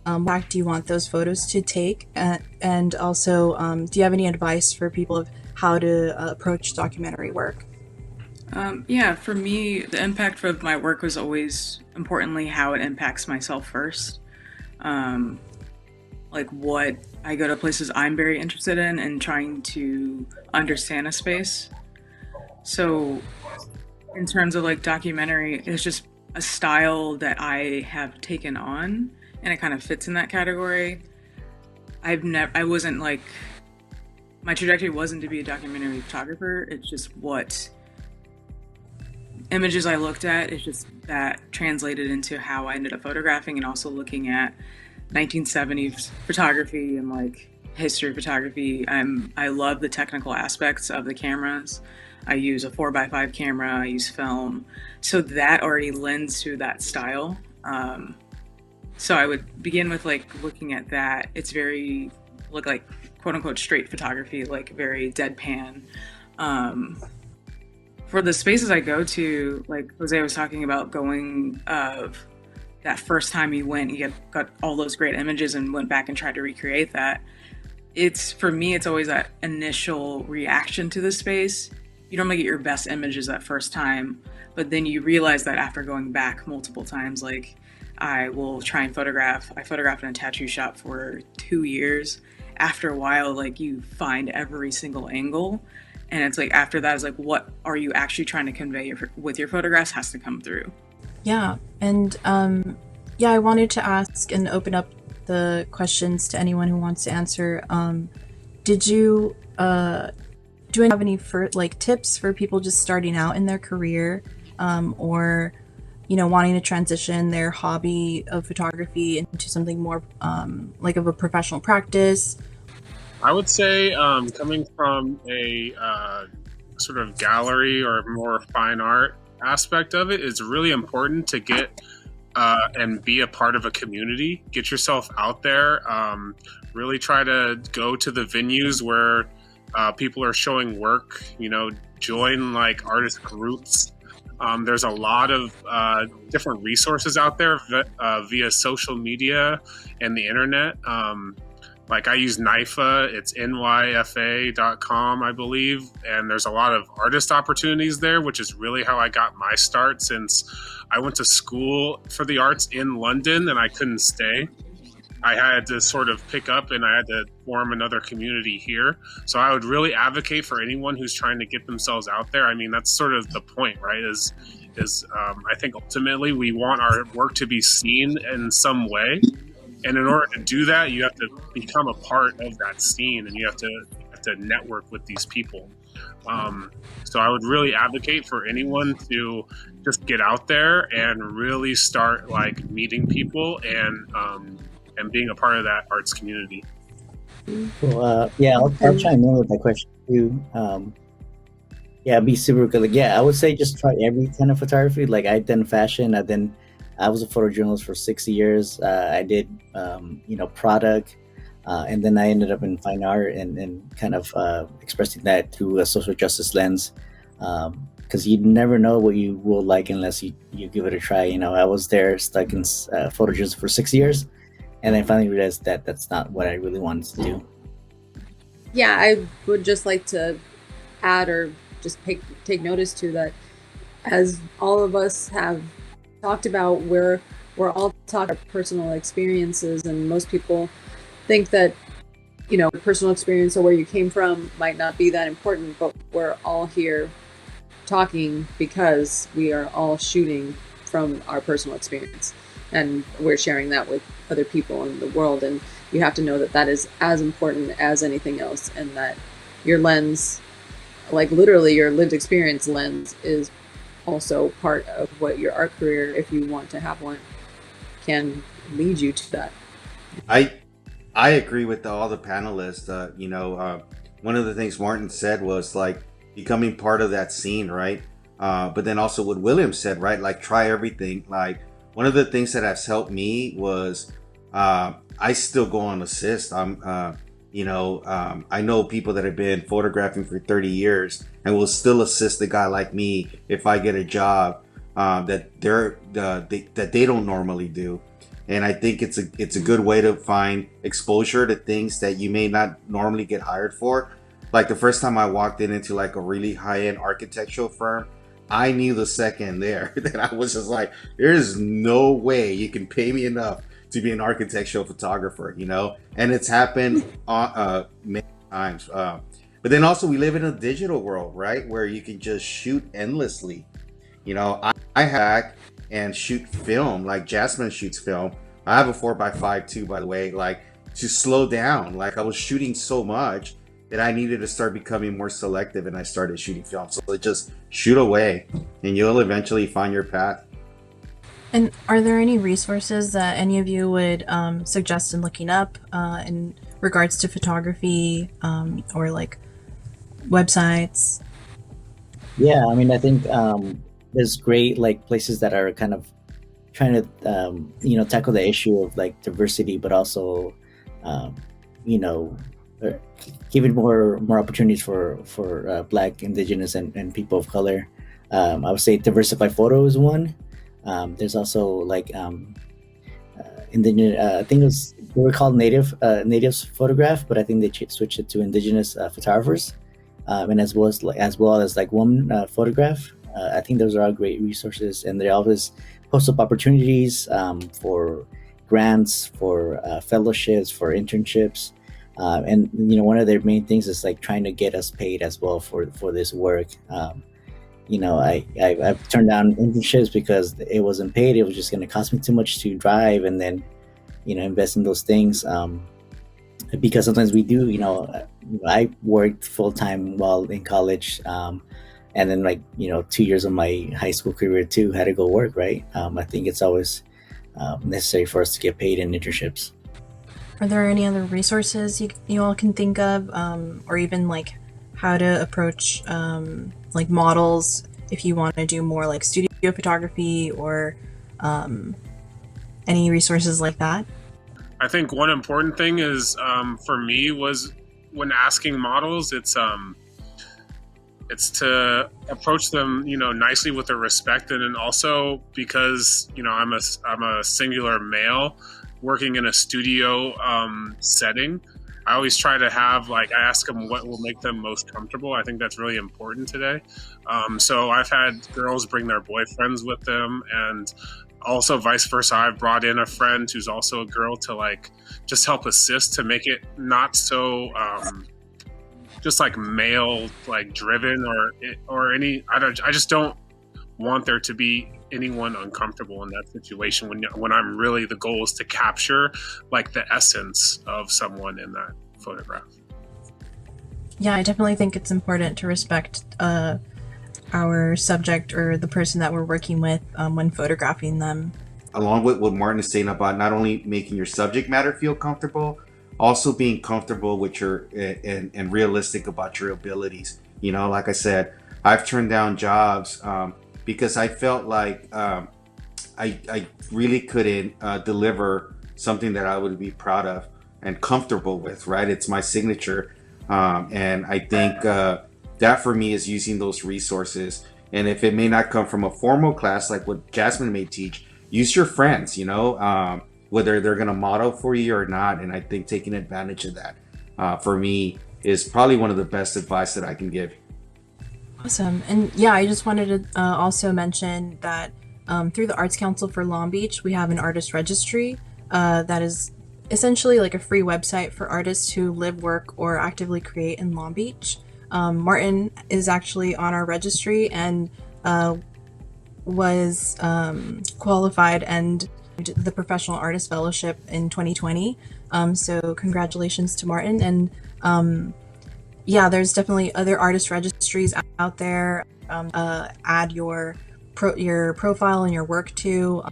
what impact do you want those photos to take? And also, do you have any advice for people of how to approach documentary work? Yeah, for me, the impact of my work was always, importantly, how it impacts myself first. Like, what I go to places I'm very interested in and trying to understand a space. So in terms of like documentary, it's just a style that I have taken on, and it kind of fits in that category. I wasn't like, my trajectory wasn't to be a documentary photographer. It's just what images I looked at, it's just that translated into how I ended up photographing, and also looking at 1970s photography and like history of photography. I love the technical aspects of the cameras. I use a 4x5 camera, I use film. So that already lends to that style. So I would begin with like looking at that. It's very like quote unquote straight photography, like very deadpan. For the spaces I go to, like Jose was talking about going of that first time you went, you got all those great images and went back and tried to recreate that. For me, it's always that initial reaction to the space. You normally get your best images that first time, but then you realize that after going back multiple times, like I will try and photograph. I photographed in a tattoo shop for 2 years. After a while, like you find every single angle. And it's like, after that is like, what are you actually trying to convey with your photographs has to come through. Yeah. And I wanted to ask and open up the questions to anyone who wants to answer. Did you do you have any tips for people just starting out in their career, or wanting to transition their hobby of photography into something more like of a professional practice? I would say, coming from a sort of gallery or more fine art aspect of it, it's really important to get and be a part of a community. Get yourself out there. Really try to go to the venues where people are showing work. Join like artist groups. There's a lot of different resources out there via social media and the internet. Like I use NYFA, it's nyfa.com, I believe. And there's a lot of artist opportunities there, which is really how I got my start, since I went to school for the arts in London and I couldn't stay. I had to sort of pick up and I had to form another community here. So I would really advocate for anyone who's trying to get themselves out there. I mean, that's sort of the point, right? Is I think ultimately we want our work to be seen in some way. And in order to do that, you have to become a part of that scene, and you have have to network with these people. So I would really advocate for anyone to just get out there and really start like meeting people and being a part of that arts community. Well, yeah, I'll chime in with that question too. Yeah, be super good. Like, yeah, I would say just try every kind of photography. Like I've done fashion. I was a photojournalist for 6 years. I did, product, and then I ended up in fine art and kind of expressing that through a social justice lens. Because you never know what you will like unless you give it a try. I was there stuck in photojournalism for 6 years, and I finally realized that that's not what I really wanted to do. Yeah, I would just like to add or just take notice to that, as all of us have talked about, we're all talking about personal experiences, and most people think that personal experience or where you came from might not be that important, but we're all here talking because we are all shooting from our personal experience, and we're sharing that with other people in the world. And you have to know that that is as important as anything else, and that your lens, like literally your lived experience lens, is also part of what your art career, if you want to have one, can lead you to that. I agree with all the panelists. One of the things Martin said was like becoming part of that scene, right? But then also what William said, right? Like try everything. Like one of the things that has helped me was I still go on assist. I know people that have been photographing for 30 years and will still assist a guy like me if I get a job that they don't normally do. And I think it's a good way to find exposure to things that you may not normally get hired for. Like the first time I walked into like a really high-end architectural firm, I knew the second there that I was just like, there's no way you can pay me enough to be an architectural photographer, and it's happened many times. But then also we live in a digital world, right, where you can just shoot endlessly. I hack and shoot film like Jasmine shoots film. I have a 4x5 too, by the way, like to slow down. Like I was shooting so much that I needed to start becoming more selective, and I started shooting film. So just shoot away and you'll eventually find your path. And are there any resources that any of you would suggest in looking up in regards to photography or like websites? Yeah, I mean, I think there's great like places that are kind of trying to tackle the issue of like diversity, but also giving more opportunities for Black, Indigenous, and people of color. I would say Diversify Photo is one. There's also like indigenous. I think they were called natives photograph, but I think they switched it to indigenous photographers, and as well as like woman photograph. I think those are all great resources, and they always post up opportunities for grants, for fellowships, for internships, and one of their main things is like trying to get us paid as well for this work. I've turned down internships because it wasn't paid. It was just going to cost me too much to drive and then, invest in those things. Because sometimes we do, I worked full time while in college. And then 2 years of my high school career too, had to go work, right? I think it's always necessary for us to get paid in internships. Are there any other resources you all can think of, or even like how to approach like models if you want to do more like studio photography or any resources like that? I think one important thing is for me was when asking models, it's to approach them, nicely with a respect, and then also because I'm a singular male working in a studio setting. I always try to have I ask them what will make them most comfortable. I think that's really important today. So I've had girls bring their boyfriends with them, and also vice versa. I've brought in a friend who's also a girl to just help assist to make it not so just male driven or any. I just don't want there to be anyone uncomfortable in that situation when I'm really, the goal is to capture the essence of someone in that photograph. Yeah, I definitely think it's important to respect our subject or the person that we're working with when photographing them. Along with what Martin is saying about not only making your subject matter feel comfortable, also being comfortable with your and realistic about your abilities. You know, like I said, I've turned down jobs because I felt like I really couldn't deliver something that I would be proud of and comfortable with, right? It's my signature. And I think that for me is using those resources. And if it may not come from a formal class like what Jasmine may teach, use your friends, you know, whether they're going to model for you or not. And I think taking advantage of that for me is probably one of the best advice that I can give. Awesome. And yeah, I just wanted to also mention that through the Arts Council for Long Beach, we have an artist registry that is essentially like a free website for artists who live, work, or actively create in Long Beach. Martin is actually on our registry and was qualified and the Professional Artist Fellowship in 2020. So congratulations to Martin. And yeah, there's definitely other artist registries out there. Add your profile and your work to.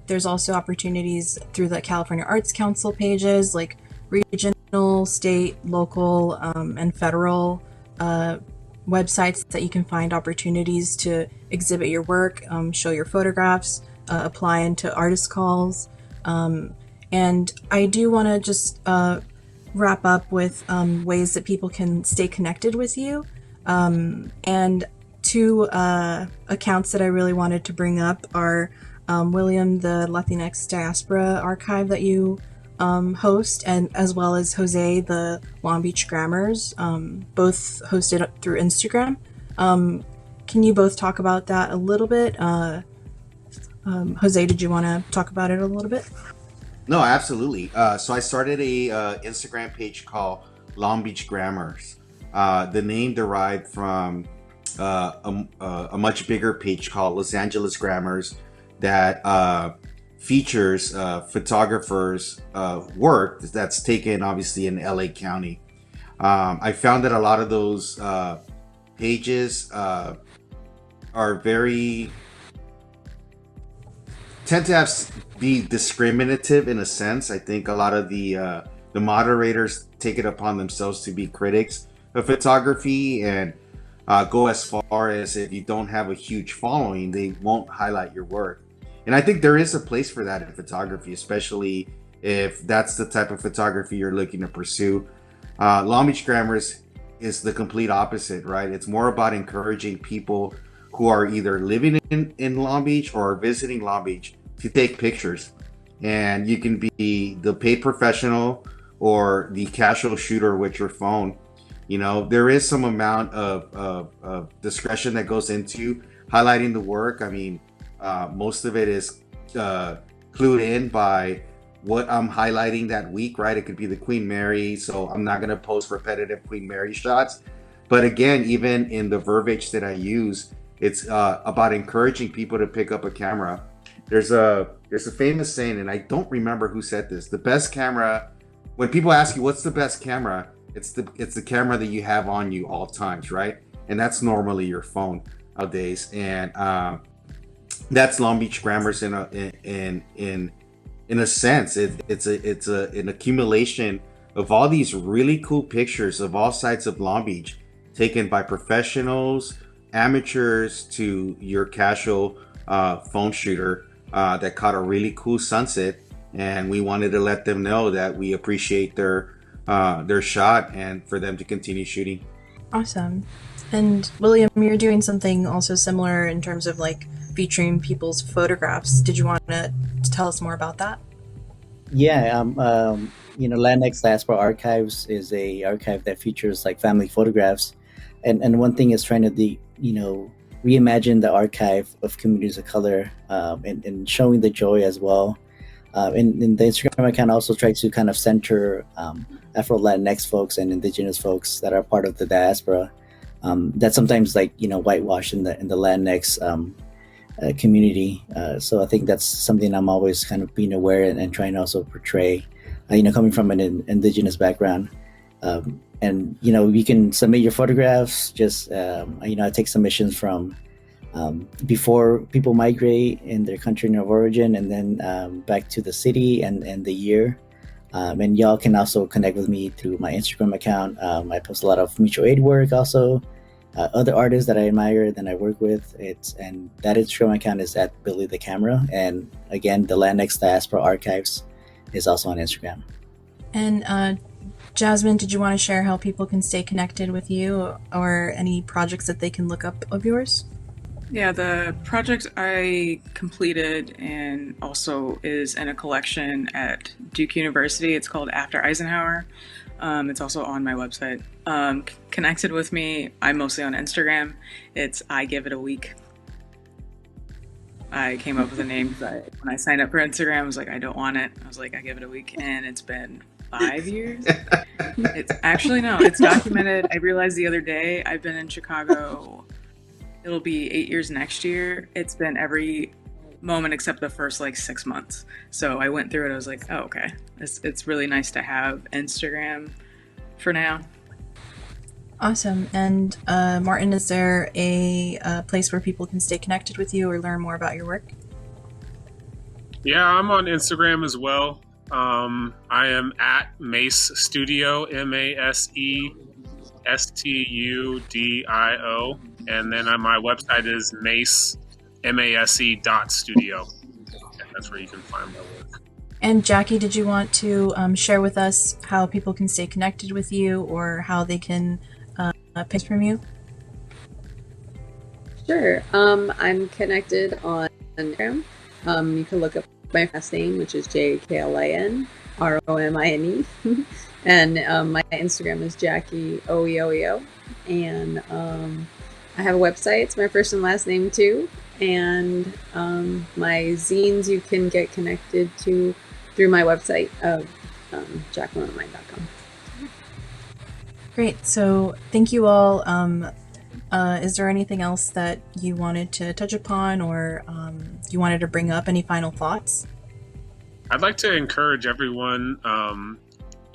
There's also opportunities through the California Arts Council pages, like regional, state, local, and federal websites that you can find opportunities to exhibit your work, show your photographs, apply into artist calls. And I do want to just wrap up with ways that people can stay connected with you. And two accounts that I really wanted to bring up are William, the Latinx Diaspora Archive that you host, and as well as Jose, the Long Beach Grammars, both hosted through Instagram. Can you both talk about that a little bit? Jose, did you want to talk about it a little bit? No, absolutely. So I started a Instagram page called Long Beach Grammars. The name derived from a much bigger page called Los Angeles Grammars that features photographers' work that's taken obviously in LA County. I found that a lot of those pages are tend to be discriminative in a sense. I think a lot of the moderators take it upon themselves to be critics of photography and go as far as if you don't have a huge following, they won't highlight your work. And I think there is a place for that in photography, especially if that's the type of photography you're looking to pursue. Long Beach Grammars is the complete opposite, right? It's more about encouraging people who are either living in Long Beach or visiting Long Beach to take pictures. And you can be the paid professional or the casual shooter with your phone. You know, there is some amount of discretion that goes into highlighting the work. I mean, most of it is clued in by what I'm highlighting that week, right? It could be the Queen Mary, so I'm not going to post repetitive Queen Mary shots. But again, even in the verbiage that I use, it's about encouraging people to pick up a camera. There's a famous saying, and I don't remember who said this. The best camera, when people ask you what's the best camera, it's the camera that you have on you all times, right? And that's normally your phone nowadays. And that's Long Beach Grammars in a sense. It's an accumulation of all these really cool pictures of all sides of Long Beach, taken by professionals, amateurs, to your casual phone shooter that caught a really cool sunset. And we wanted to let them know that we appreciate their shot and for them to continue shooting. Awesome. And William, you're doing something also similar in terms of like featuring people's photographs. Did you want to tell us more about that? Yeah, Latinx Diaspora Archives is a archive that features like family photographs, and one thing is trying to reimagine the archive of communities of color, and showing the joy as well. And the Instagram account also tries to kind of center Afro Latinx folks and Indigenous folks that are part of the diaspora. That sometimes whitewashed in the Latinx community. So I think that's something I'm always kind of being aware and trying to also portray, coming from an indigenous background. and you can submit your photographs. Just I take submissions from before people migrate in their country of origin, and then back to the city and the year. And y'all can also connect with me through my Instagram account. I post a lot of mutual aid work, also other artists that I admire that I work with. And that Instagram account is at Billy the Camera. And again, the Latinx Diaspora Archives is also on Instagram. And Jasmine, did you want to share how people can stay connected with you or any projects that they can look up of yours? Yeah, the project I completed and also is in a collection at Duke University. It's called After Eisenhower. It's also on my website. Connected with me, I'm mostly on Instagram. It's I Give It a Week. I came up with a name because when I signed up for Instagram, I was like, I don't want it. I was like, I give it a week, and it's been 5 years. It's actually, no, it's documented. I realized the other day, I've been in Chicago. It'll be 8 years next year. It's been every moment except the first 6 months. So I went through it. I was like, oh, okay. It's really nice to have Instagram for now. Awesome. And Martin, is there a place where people can stay connected with you or learn more about your work? Yeah, I'm on Instagram as well. I am at Mace Studio, MaseStudio. And then my website is mase.studio. And that's where you can find my work. And Jackie, did you want to share with us how people can stay connected with you or how they can pick from you? Sure. I'm connected on Instagram. You can look up my last name, which is Jaklin Romine. And my Instagram is Jackie Oeoeo. And I have a website. It's my first and last name too. And my zines you can get connected to through my website of JaklinRomine.com. Great. So thank you all. Is there anything else that you wanted to touch upon or you wanted to bring up? Any final thoughts? I'd like to encourage everyone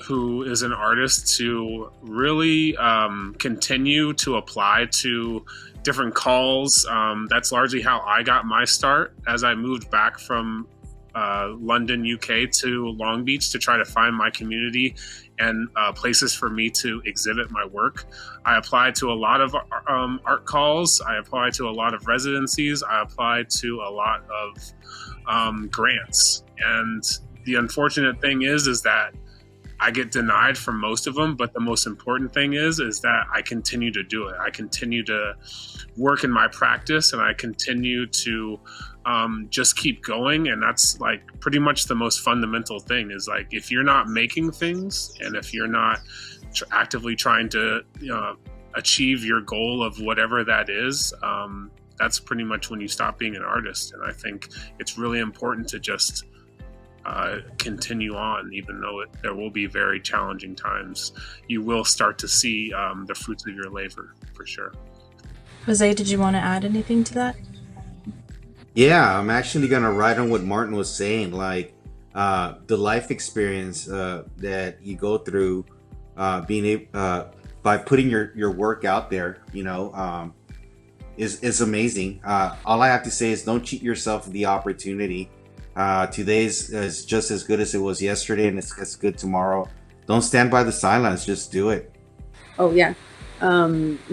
who is an artist to really continue to apply to different calls. That's largely how I got my start as I moved back from London, UK to Long Beach to try to find my community and places for me to exhibit my work. I applied to a lot of art calls. I applied to a lot of residencies. I applied to a lot of grants. And the unfortunate thing is that I get denied from most of them, but the most important thing is that I continue to do it. I continue to work in my practice, and I continue to just keep going. And that's pretty much the most fundamental thing is if you're not making things and if you're not actively trying to achieve your goal of whatever that is, that's pretty much when you stop being an artist. And I think it's really important to just continue on, even though there will be very challenging times. You will start to see the fruits of your labor for sure. Jose, did you want to add anything to that? Yeah, I'm actually gonna write on what Martin was saying. The life experience that you go through, being able by putting your work out there, is amazing. All I have to say is don't cheat yourself of the opportunity. Today is just as good as it was yesterday, and it's as good tomorrow. Don't stand by the sidelines, just do it. Oh yeah.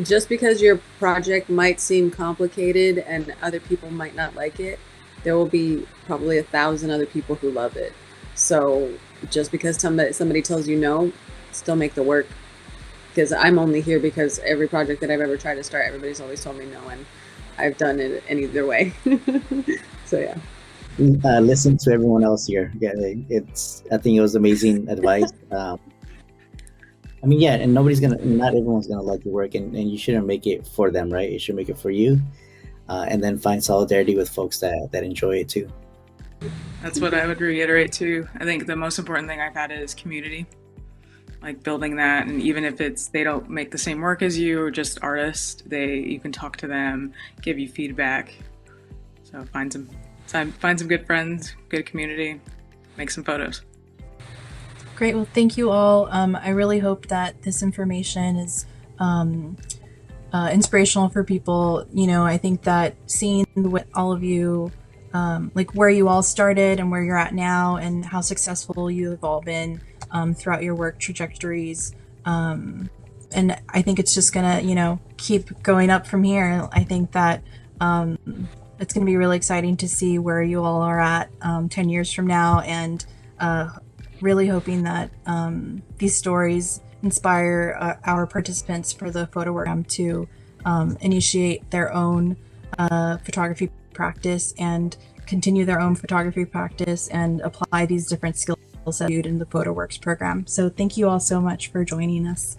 Just because your project might seem complicated and other people might not like it, there will be probably 1,000 other people who love it. So just because somebody tells you no, still make the work. Because I'm only here because every project that I've ever tried to start, everybody's always told me no, and I've done it in either way. So yeah. Listen to everyone else here. Yeah, I think it was amazing advice. And not everyone's gonna like your work, and you shouldn't make it for them, right? You should make it for you, and then find solidarity with folks that enjoy it too. That's what I would reiterate too. I think the most important thing I've had is community, building that, and even if they don't make the same work as you or just artists, you can talk to them, give you feedback. So find some good friends, good community, make some photos. Great. Well, thank you all. I really hope that this information is inspirational for people. You know, I think that seeing what all of you, like where you all started and where you're at now and how successful you have all been throughout your work trajectories. And I think it's just gonna, you know, keep going up from here. I think that it's gonna be really exciting to see where you all are at 10 years from now, and really hoping that these stories inspire our participants for the PhotoWorks to initiate their own photography practice and continue their own photography practice and apply these different skills that viewed in the PhotoWorks program. So thank you all so much for joining us.